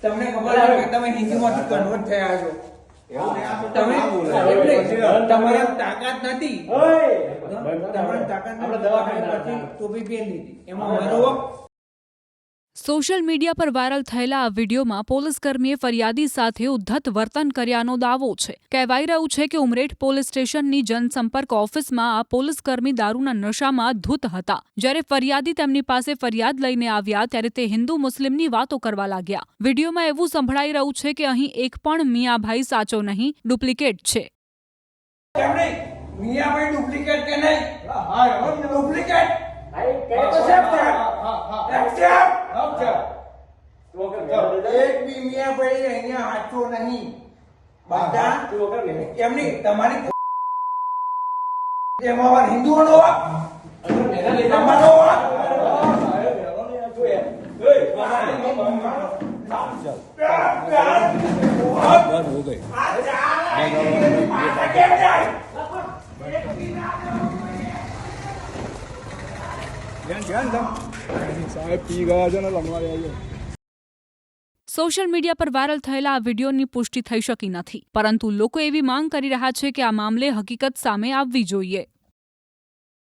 તમને ખબર છે કે તમે હિન્દીમાંથી કન્વર્ટ થયા છો તમે તમારા તાકાત નથી તમારી તાકાત પછી ટોપી પહેરી લીધી એમાં મારો સોશિયલ મીડિયા પર વાયરલ થયેલા આ વિડીયોમાં પોલીસકર્મીએ ફરિયાદી સાથે ઉદ્ધત વર્તન કર્યાનો દાવો છે. કહેવાઈ રહ્યું છે કે ઉમરેઠ પોલીસ સ્ટેશનની જનસંપર્ક ઓફિસમાં આ પોલીસકર્મી દારૂના નશામાં ધૂત હતા. જ્યારે ફરિયાદી તેમની પાસે ફરિયાદ લઈને આવ્યા ત્યારે તે હિન્દુ મુસ્લિમની વાતો કરવા લાગ્યા. વિડીયોમાં એવું સંભળાઈ રહ્યું છે કે અહીં એક પણ મિયાભાઈ સાચો નહીં, ડુપ્લિકેટ છે. મિયાભાઈ ડુપ્લિકેટ કે નહીં? ડુપ્લિકેટ એક બી મિયાભાઈ અહીંયા હાચો નહીં. બધા એમની તમારી એમાં હિન્દુઓનો તમારો हो गए साहेब पी गया છે ને લમવારે આવ્યો. સોશિયલ મીડિયા પર વાયરલ થયેલા આ વિડીયોની પુષ્ટિ થઈ શકી નથી, પરંતુ લોકો એવી માંગ કરી રહ્યા છે કે આ મામલે હકીકત સામે આવવી જોઈએ.